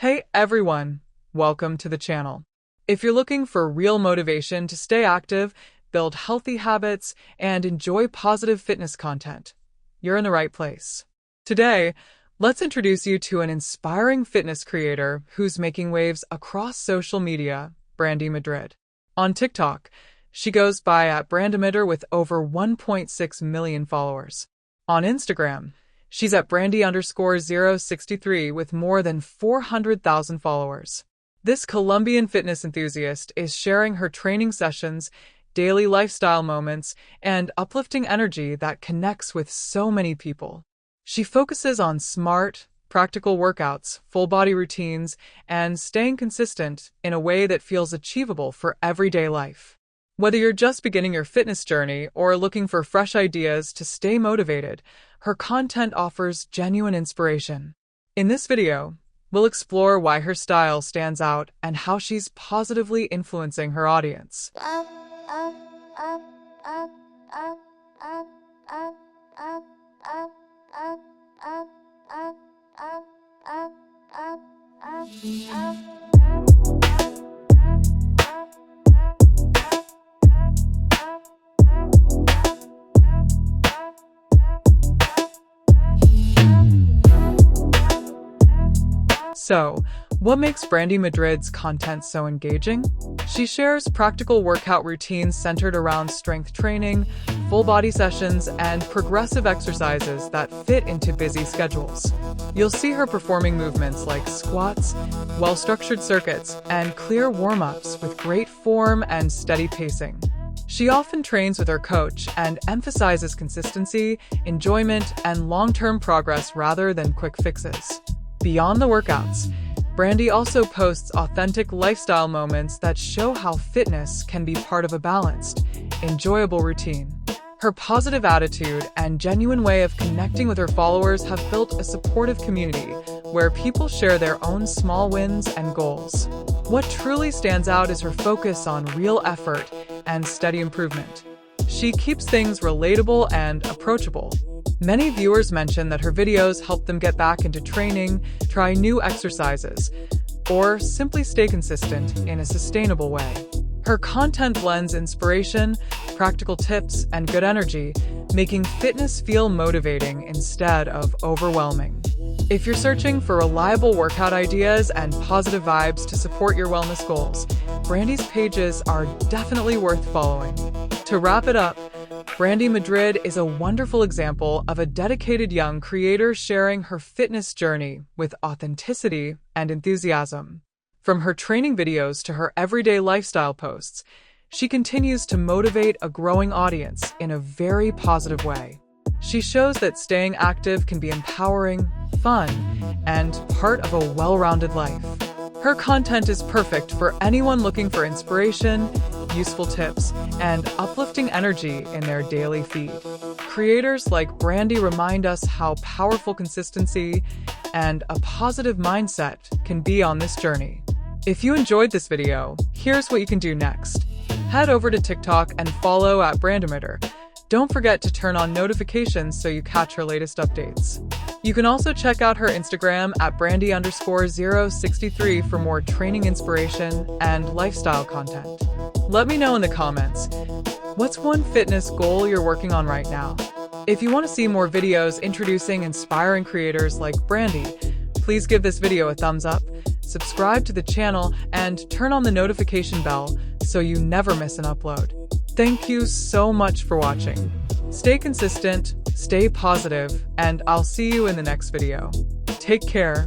Hey everyone, welcome to the channel. If you're looking for real motivation to stay active, build healthy habits, and enjoy positive fitness content, you're in the right place. Today, let's introduce you to an inspiring fitness creator who's making waves across social media, Brandy Madrid. On TikTok, she goes by @Brandy Madrid with over 1.6 million followers. On Instagram, she's @Brandy_063 with more than 400,000 followers. This Colombian fitness enthusiast is sharing her training sessions, daily lifestyle moments, and uplifting energy that connects with so many people. She focuses on smart, practical workouts, full-body routines, and staying consistent in a way that feels achievable for everyday life. Whether you're just beginning your fitness journey or looking for fresh ideas to stay motivated, her content offers genuine inspiration. In this video, we'll explore why her style stands out and how she's positively influencing her audience. So, what makes Brandy Madrid's content so engaging? She shares practical workout routines centered around strength training, full-body sessions, and progressive exercises that fit into busy schedules. You'll see her performing movements like squats, well-structured circuits, and clear warm-ups with great form and steady pacing. She often trains with her coach and emphasizes consistency, enjoyment, and long-term progress rather than quick fixes. Beyond the workouts, Brandy also posts authentic lifestyle moments that show how fitness can be part of a balanced, enjoyable routine. Her positive attitude and genuine way of connecting with her followers have built a supportive community where people share their own small wins and goals. What truly stands out is her focus on real effort and steady improvement. She keeps things relatable and approachable. Many viewers mention that her videos help them get back into training, try new exercises, or simply stay consistent in a sustainable way. Her content blends inspiration, practical tips, and good energy, making fitness feel motivating instead of overwhelming. If you're searching for reliable workout ideas and positive vibes to support your wellness goals, Brandy's pages are definitely worth following. To wrap it up, Brandy Madrid is a wonderful example of a dedicated young creator sharing her fitness journey with authenticity and enthusiasm. From her training videos to her everyday lifestyle posts, she continues to motivate a growing audience in a very positive way. She shows that staying active can be empowering, fun, and part of a well-rounded life. Her content is perfect for anyone looking for inspiration, useful tips, and uplifting energy in their daily feed. Creators like Brandy remind us how powerful consistency and a positive mindset can be on this journey. If you enjoyed this video, here's what you can do next. Head over to TikTok and follow @Brandy Madrid. Don't forget to turn on notifications so you catch her latest updates. You can also check out her Instagram @Brandy_063 for more training inspiration and lifestyle content. Let me know in the comments, what's one fitness goal you're working on right now? If you want to see more videos introducing inspiring creators like Brandy, please give this video a thumbs up, subscribe to the channel, and turn on the notification bell so you never miss an upload. Thank you so much for watching. Stay consistent, stay positive, and I'll see you in the next video. Take care.